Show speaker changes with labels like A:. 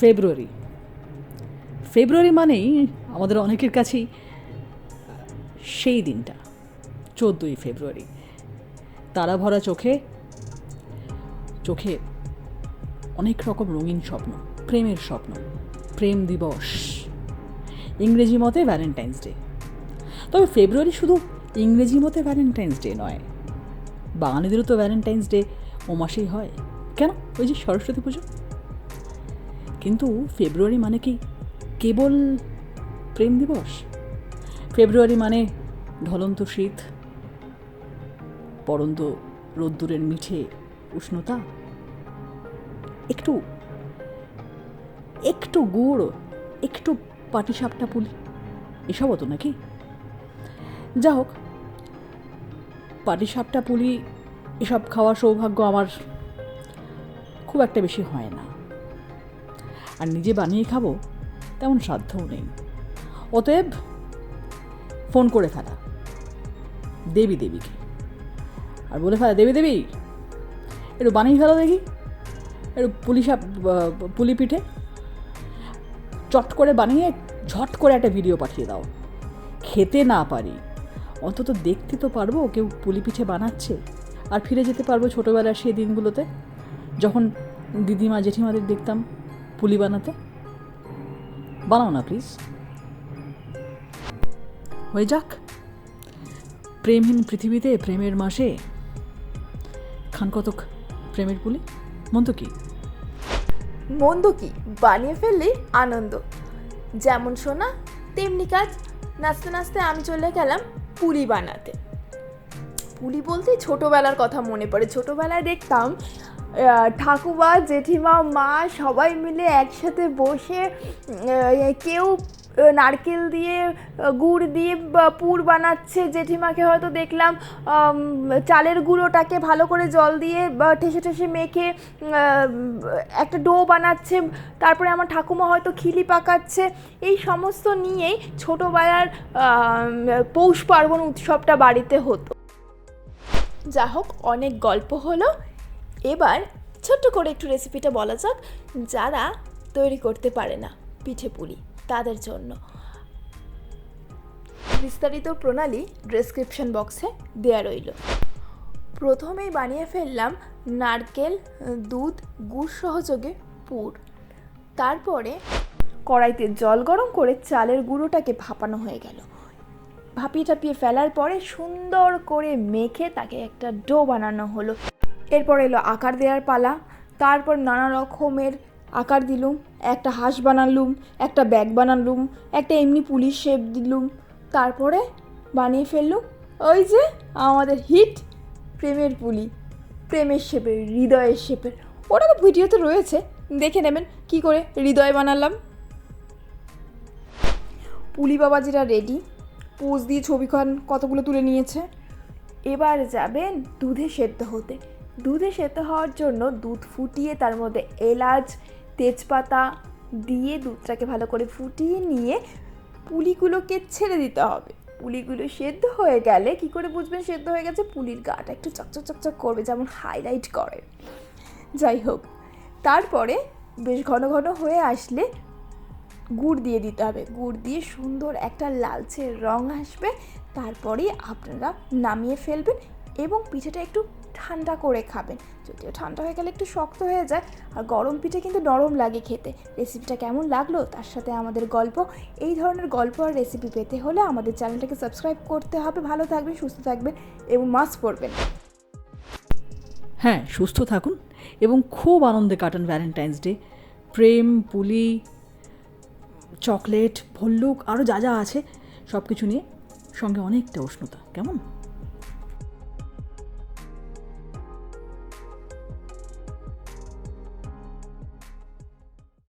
A: ফেব্রুয়ারি। ফেব্রুয়ারি মানেই আমাদের অনেকের কাছেই সেই দিনটা, 14ই ফেব্রুয়ারি। তারা ভরা চোখে চোখে অনেক রকম রঙিন স্বপ্ন, প্রেমের স্বপ্ন, প্রেম দিবস, ইংরেজি মতে ভ্যালেন্টাইন্স ডে। তবে ফেব্রুয়ারি শুধু ইংরেজি মতে ভ্যালেন্টাইন্স ডে নয়, বাঙালিদেরও তো ভ্যালেন্টাইন্স ডে ও মাসেই হয়। কেন? ওই যে সরস্বতী পুজো। কিন্তু ফেব্রুয়ারি মানে কি কেবল প্রেম দিবস? ফেব্রুয়ারি মানে ঢলন্ত শীত, পরন্ত রোদ্দুরের মিঠে উষ্ণতা, একটু একটু গুড়, একটু পাটিসাপটা পুলি, এসব হতো নাকি? যা হোক, পাটিসাপটা পুলি এসব খাওয়ার সৌভাগ্য আমার খুব একটা বেশি হয় না, আর নিজে বানিয়ে খাবো তেমন সাধ্যও নেই। অতএব ফোন করে ফেলা দেবীকে, আর বলে ফেলা, দেবী একটু বানিয়ে ফেলো দেখি, একটু পুলি পিঠে চট করে বানিয়ে ঝট করে একটা ভিডিও পাঠিয়ে দাও। খেতে না পারি, অন্তত দেখতে তো পারবো কেউ পুলি পিঠে বানাচ্ছে, আর ফিরে যেতে পারবো ছোটোবেলার সেই দিনগুলোতে যখন দিদিমা জেঠিমাদের দেখতাম পুলি বানাতে। বানাও না প্লিজ। হয়ে যাক, প্রেমহীন পৃথিবীতে প্রেমের মাসে খান কতক প্রেমের পুলি। মন্দ
B: কি বানিয়ে ফেললেই আনন্দ। যেমন শোনা তেমনি কাজ। নাচতে নাচতে আমি চলে গেলাম পুলি বানাতে। পুলি বলতেই ছোটোবেলার কথা মনে পড়ে। ছোটোবেলায় দেখতাম ঠাকুমা, জেঠিমা, মা সবাই মিলে একসাথে বসে কেউ নারকেল দিয়ে গুড় দিয়ে পুর বানাচ্ছে। জেঠিমাকে হয়তো দেখলাম চালের গুঁড়োটাকে ভালো করে জল দিয়ে ঠেসে ঠেসে মেখে একটা ডো বানাচ্ছে। তারপরে আমার ঠাকুমা হয়তো খিলি পাকাচ্ছে। এই সমস্ত নিয়েই ছোটোবেলার পৌষ পার্বণ উৎসবটা বাড়িতে হতো। যা হোক, অনেক গল্প হলো। এবার ছোট্ট করে একটু রেসিপিটা বলা যাক, যারা তৈরি করতে পারে না পিঠে পুলি তাদের জন্য। বিস্তারিত প্রণালী ডেসক্রিপশন বক্সে দেওয়া রইল। প্রথমেই বানিয়ে ফেললাম নারকেল, দুধ, গুড় সহযোগে পুর। তারপরে কড়াইতে জল গরম করে চালের গুঁড়োটাকে ভাপানো হয়ে গেল। ভাপিয়ে টাপিয়ে ফেলার পরে সুন্দর করে মেখে তাকে একটা ডো বানানো হলো। এরপর এলো আকার দেওয়ার পালা। তারপর নানা রকমের আকার দিলুম। একটা হাঁস বানালুম, একটা ব্যাগ বানালুম, একটা এমনি পুলিশ শেপ দিলুম। তারপরে বানিয়ে ফেললুম ওই যে আমাদের হিট প্রেমের পুলি, প্রেমের শেপের, হৃদয়ের শেপের। ওটা তো ভিডিওতে রয়েছে, দেখে নেবেন কি করে হৃদয় বানালাম। পুলি বাবাজিরা রেডি, পোজ দিয়ে ছবিক্ষণ কতগুলো তুলে নিয়েছে। এবার যাবেন দুধে সেদ্ধ হতে। দুধে সেদ্ধ হওয়ার জন্য দুধ ফুটিয়ে তার মধ্যে এলাচ, তেজপাতা দিয়ে দুধটাকে ভালো করে ফুটিয়ে নিয়ে পুলিগুলোকে ছেড়ে দিতে হবে। পুলিগুলো সেদ্ধ হয়ে গেলে কি করে বুঝবেন সেদ্ধ হয়ে গেছে? পুলির গাটা একটু চকচক চকচক করবে, যেমন হাইলাইট করে। যাই হোক, তারপরে বেশ ঘন ঘন হয়ে আসলে গুড় দিয়ে দিতে হবে। গুড় দিয়ে সুন্দর একটা লালচে রং আসবে। তারপরে আপনারা নামিয়ে ফেলবেন এবং পিঠেটা একটু ঠান্ডা করে খাবেন। যদিও ঠান্ডা হয়ে গেলে একটু শক্ত হয়ে যায়, আর গরম পিঠে কিন্তু নরম লাগে খেতে। রেসিপিটা কেমন লাগলো, তার সাথে আমাদের গল্প, এই ধরনের গল্প আর রেসিপি পেতে হলে আমাদের চ্যানেলটাকে সাবস্ক্রাইব করতে হবে। ভালো থাকবেন, সুস্থ থাকবেন এবং মাস্ক পরবেন।
A: হ্যাঁ, সুস্থ থাকুন এবং খুব আনন্দে কাটান ভ্যালেন্টাইন্স ডে। প্রেম, পুলি, চকলেট, ভল্লুক, আরও যা যা আছে সব কিছু নিয়ে, সঙ্গে অনেকটা উষ্ণতা। কেমন?